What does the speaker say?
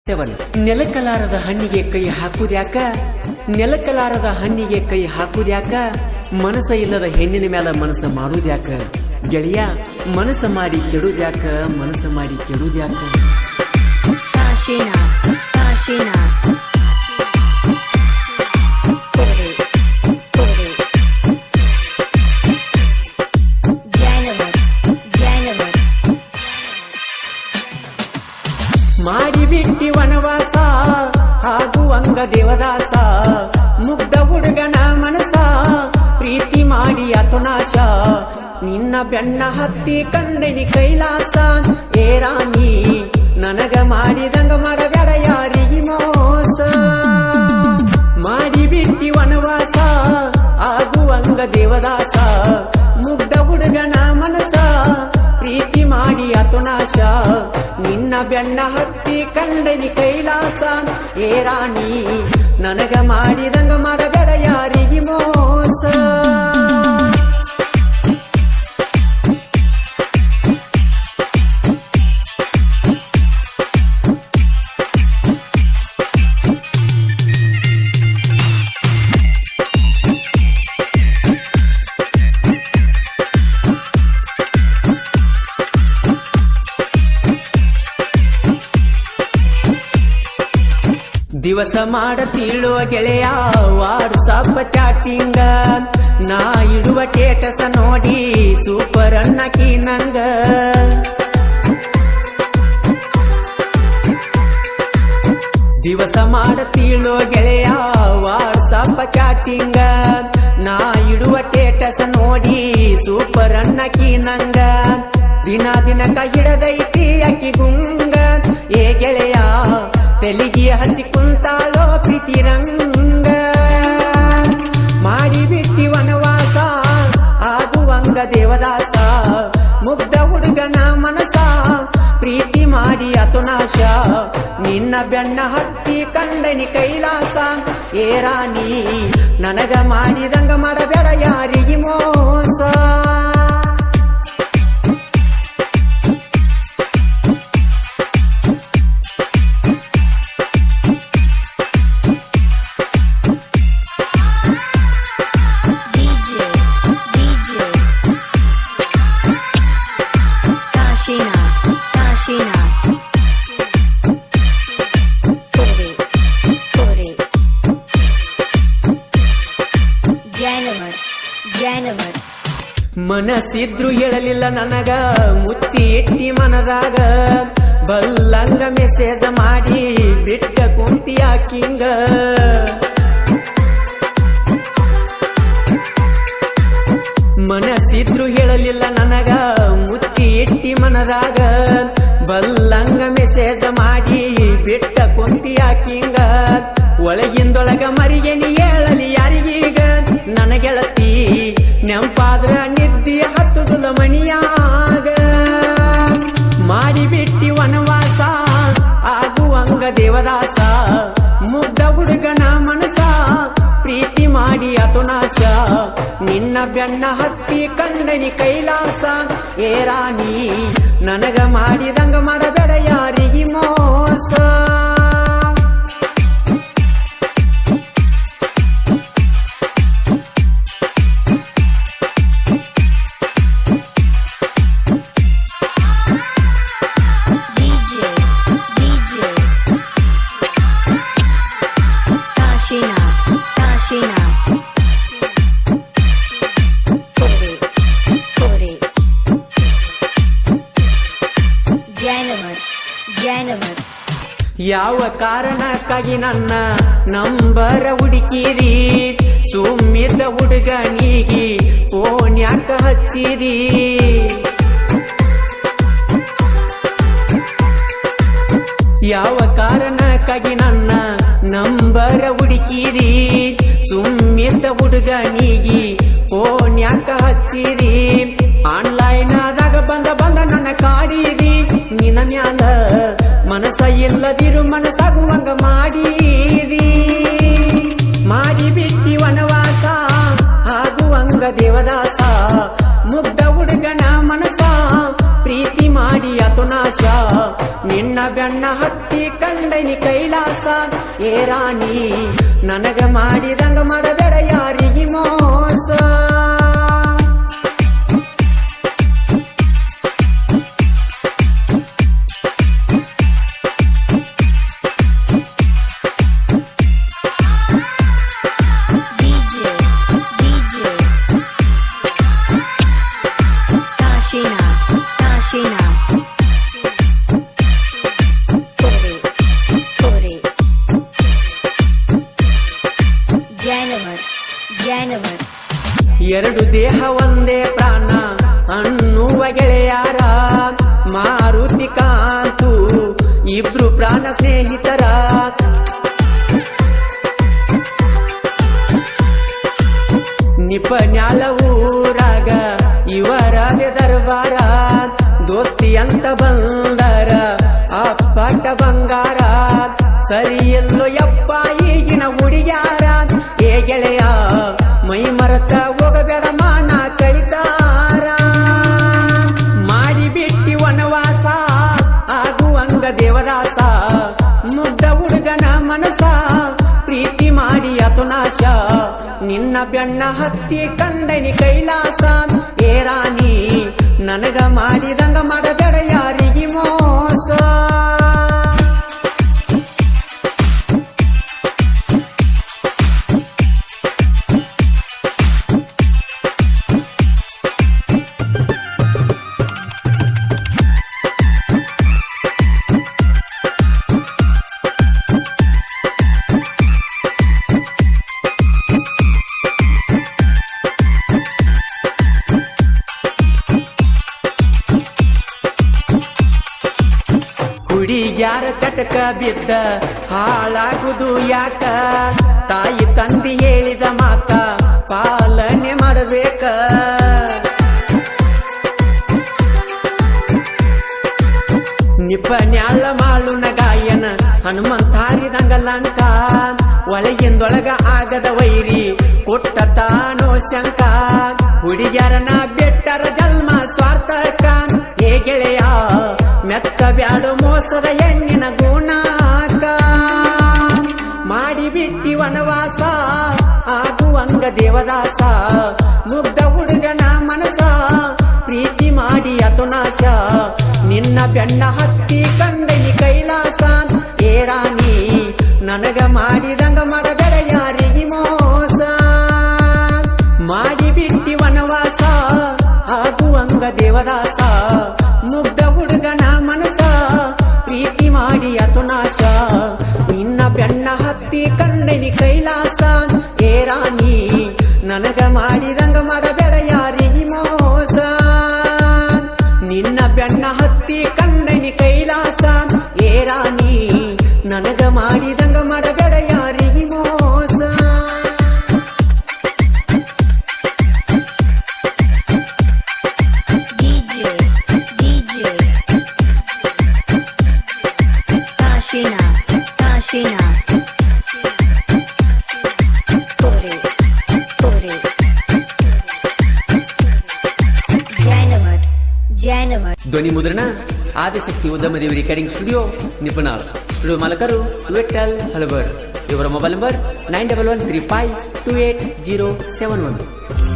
ನೆಲಕಲಾರದ ಹಣ್ಣಿಗೆ ಕೈ ಹಾಕುದ್ಯಾಕ, ನೆಲಕಲಾರದ ಹಣ್ಣಿಗೆ ಕೈ ಹಾಕುದ್ಯಾಕ, ಮನಸ್ಸ ಇಲ್ಲದ ಹೆಣ್ಣಿನ ಮೇಲೆ ಮನಸ್ಸ ಮಾಡುದ್ಯಾಕ, ಗೆಳೆಯ ಮನಸ್ಸ ಮಾಡಿ ಕೆಡುದ್ಯಾಕ, ಮನಸ್ಸ ಮಾಡಿ ಕೆಡುದ್ಯಾಕ. ಮಾಡಿಬಿಟ್ಟಿ ವನವಾಸ ಆಗುವಂಗ ದೇವದಾಸ, ಮುಗ್ಧ ಹುಡುಗನ ಮನಸ ಪ್ರೀತಿ ಮಾಡಿ ಅತುನಾಶ, ನಿನ್ನ ಬೆನ್ನ ಹತ್ತಿ ಕಂಡನಿ ಕೈಲಾಸ. ಏ ರಾಣಿ ನನಗ ಮಾಡಿದಂಗ ಮಾಡಬೇಡ ಯಾರಿಗೆ ಮೋಸ, ಮಾಡಿಬಿಟ್ಟಿ ವನವಾಸ ಆಗುವಂಗ ದೇವದಾಸ, ಮುಗ್ಧ ಹುಡುಗನ ಮನಸ ಪ್ರೀತಿ ಮಾಡಿ ಅತುನಾಶ, ನಿನ್ನ ಬೆನ್ನ ಹತ್ತಿ ಕಂಡನಿ ಕೈಲಾಸ. ಏ ರಾಣಿ ನನಗ ಮಾಡಿದಂಗ ಮಾಡಬೇಡ ಯಾರಿಗೆ ಮೋಸ. ದಿವಸ ಮಾಡತೀಳುವ ಗೆಳೆಯ ವಾಟ್ಸಾಪ್ ಚಾಟಿಂಗ, ನಾ ಇಡುವ ಟೇಟಸ ನೋಡಿ ಸೂಪರ್ ಅನ್ನಕಿ ನಂಗ. ದಿವಸ ಮಾಡತೀಳುವ ಗೆಳೆಯ ವಾಟ್ಸಾಪ್ ಚಾಟಿಂಗ, ನಾ ಇಡುವ ಟೇಟಸ ನೋಡಿ ಸೂಪರ್ ಅನ್ನಕಿ ನಂಗ. ದಿನ ದಿನಕ ಹಿಡದೈತಿ ಅಕ್ಕಿ ಗುಂಗ, ಏ ಗೆಳೆಯ ತೆಲಿಗೆ ಹಚ್ಚಿ ಕುಂತಾಳೋ ಪ್ರೀತಿ ರಂಗ. ಮಾಡಿಬಿಟ್ಟಿ ವನವಾಸ ಆಗುವಂಗ ದೇವದಾಸ, ಮುಗ್ಧ ಹುಡುಗನ ಮನಸ ಪ್ರೀತಿ ಮಾಡಿ ಅತುನಾಶ, ನಿನ್ನ ಬೆನ್ನ ಹತ್ತಿ ಕಂಡನಿ ಕೈಲಾಸ. ಏ ರಾಣಿ ನನಗ ಮಾಡಿದಂಗ ಮಾಡಬೇಡ ಯಾರಿಗೆ ಮೋಸ. ಮನಸ್ಸಿದ್ರು ಹೇಳಲಿಲ್ಲ ನನಗ, ಮುಚ್ಚಿ ಇಟ್ಟಿ ಮನದಾಗ, ಬಲ್ಲಂಗ ಮೆಸೇಜ್ ಮಾಡಿ ಬಿಟ್ಟ ಕುಂತಿ ಹಾಕಿಂಗ. ಮನಸ್ಸಿದ್ರು ಹೇಳಲಿಲ್ಲ ನನಗ, ಮುಚ್ಚಿ ಇಟ್ಟಿ ಮನದಾಗ, ಬಲ್ಲಂಗ ಮೆಸೇಜ್ ಮಾಡಿ ಬಿಟ್ಟ ಕುಂತಿ ಹಾಕಿಂಗ. ಒಳಗಿಂದೊಳಗ ಮರಿಗೆನಿ ಹೇಳಲಿ ಯಾರಿಗೀಗ, ನನ್ನ ಗೆಳತಿ ನೆಂಪಾದ್ರ ನಿದ್ದಿ ಹತ್ತುದುಲ ಮಣಿಯಾಗ. ಮಾಡಿಬಿಟ್ಟಿ ವನವಾಸ ಆಗುವಂಗ ದೇವದಾಸ, ಮುಗ್ಧ ಹುಡುಗನ ಮನಸ ಪ್ರೀತಿ ಮಾಡಿ ಅತುನಾಶ, ನಿನ್ನ ಬೆನ್ನ ಹತ್ತಿ ಕಂಡನಿ ಕೈಲಾಸ. ಏ ರಾಣಿ ನನಗ ಮಾಡಿದಂಗ ಮಾಡಬೇಡ ಯಾರಿಗೆ ಮೋಸ. ಯಾವ ಕಾರಣಕ್ಕಾಗಿ ನನ್ನ ನಂಬರ ಹುಡುಕಿದಿ, ಸುಮ್ಮಿದ್ದ ಹುಡುಗನಿಗೆ ಫೋನ್ ಯಾಕ ಹಚ್ಚಿದಿ. ಯಾವ ಕಾರಣಕ್ಕಾಗಿ ನನ್ನ ನಂಬರ ಹುಡುಕಿದಿ, ಸುಮ್ಮಿದ್ದ ಹುಡುಗನಿಗೆ ಫೋನ್ ಯಾಕ ಹಚ್ಚಿದಿ. ಆನ್ಲೈನ್ ಆದಾಗ ಬಂದ ನನ್ನ ಕಾಡಿದಿ, ನಿನ್ನ ಮ್ಯಾಲ ಮನಸ್ಸ ಇಲ್ಲದಿರು ಮನಸ್ಸಾಗುವಂಗ ಮಾಡಿದಿ. ಮಾಡಿಬಿಟ್ಟಿ ವನವಾಸ ಆಗುವಂಗ ದೇವದಾಸ, ಮುಗ್ಧ ಹುಡುಗನ ಮನಸ ಪ್ರೀತಿ ಮಾಡಿ ಅತುನಾಶ, ನಿನ್ನ ಬೆನ್ನ ಹತ್ತಿ ಕಂಡನಿ ಕೈಲಾಸ ಏ ರಾಣಿ ನನಗ ಮಾಡಿದಂಗ ಮಾಡಬೇಡ ಯಾರಿಗೆ ಮೋಸ ಎರಡು ದೇಹ ಒಂದೇ ಪ್ರಾಣ ಅನ್ನುವ ಗೆಳೆಯಾರ ಮಾರುತಿ ಕಾಂತು ಇಬ್ರು ಪ್ರಾಣ ಸ್ನೇಹಿತರ ನಿಪನ್ಯಾಳ ಊರಾಗ ಇವರದೆ ದರ್ಬಾರ ದೋಸ್ತಿ ಅಂತ ಬಂದರ ಅಪ್ಪಟ ಬಂಗಾರ ಸರಿ ಎಲ್ಲೋ ಯಪ್ಪ ಈಗಿನ ಹುಡುಗ್ಯಾರ ಏ ಗೆಳೆಯ ಮೈ ಮರತ ಹೋಗಬೇಡ ಮಾನ ಕಳಿತಾರ ಮಾಡಿ ಬಿಟ್ಟಿ ವನವಾಸ ಆಗುವಂಗ ದೇವದಾಸ ಮುಗ್ಧ ಹುಡುಗನ ಮನಸ ಪ್ರೀತಿ ಮಾಡಿ ಅತುನಾಶ ನಿನ್ನ ಬೆನ್ನ ಹತ್ತಿ ಕಂಡನಿ ಕೈಲಾಸ ಏ ರಾಣಿ ನನಗ ಮಾಡಿದಂಗ ಮಾಡಬೇಡ ಯಾರಿಗೆ ಮೋಸ ಹುಡುಗ್ಯಾರ ಚಟಕ ಬಿದ್ದ ಹಾಳಾಗುದು ಯಾಕ ತಾಯಿ ತಂದಿ ಹೇಳಿದ ಮಾತ ಪಾಲನೆ ಮಾಡಬೇಕ ನಿಪನ್ಯಾಳ ಮಾಳುನ ಗಾಯನ ಹನುಮಂತಾರಿದಂಗ ಲಂಕ ಒಳಗಿಂದೊಳಗ ಆಗದ ವೈರಿ ಕೊಟ್ಟ ತಾನೋ ಶಂಕ ಹುಡುಗ್ಯಾರನ ಬೆಟ್ಟರ ಜನ್ಮ ಸ್ವಾರ್ಥಕ ಏ ಗೆಳೆಯ ಮೆಚ್ಚ ಬ್ಯಾಡು ಮೋಸದ ಹೆಣ್ಣಿನ ಗುಣಾಕ ಮಾಡಿ ಬಿಟ್ಟಿ ವನವಾಸ ಆಗುವಂಗ ದೇವದಾಸ ಮುಗ್ಧ ಹುಡುಗನ ಮನಸ ಪ್ರೀತಿ ಮಾಡಿ ಅತುನಾಶ ನಿನ್ನ ಬೆನ್ನ ಹತ್ತಿ ಕಂಡನಿ ಕೈಲಾಸ ಏ ರಾಣಿ ನನಗ ಮಾಡಿದಂಗ ಮಾಡಬೇಡ ಯಾರಿಗೆ ಮೋಸ ಮಾಡಿ ಬಿಟ್ಟಿ ವನವಾಸ ಆಗುವಂಗ ದೇವದಾಸ ಮುಗ್ಧ ಹುಡುಗನ ಮನಸ ಪ್ರೀತಿ ಮಾಡಿ ಅತುನಾಶ ನಿನ್ನ ಬೆನ್ನ ಹತ್ತಿ ಕಂಡನಿ ಕೈಲಾಸ ಏ ರಾಣಿ ನನಗ ಮಾಡಿದಂಗ ಮಾಡಬೇಡ ಯಾರಿಗೆ ಮೋಸ ನಿನ್ನ ಬೆನ್ನ ಹತ್ತಿ ಕಂಡನಿ ಕೈಲಾಸ ಏ ರಾಣಿ ನನಗ ಮಾಡಿದಂಗ ಮಾಡಬೇಡ ಯಾರಿಗೆ ಮೋಸ ಧ್ವನಿ ಮುದ್ರಣ Adishakti ಉದ್ಯಮದೇವಿ recording studio ನಿಪುಣಾಳ್ studio ಮಾಲಕರು Vithal Halabar ಇವರ ಮೊಬೈಲ್ ನಂಬರ್ 9113528071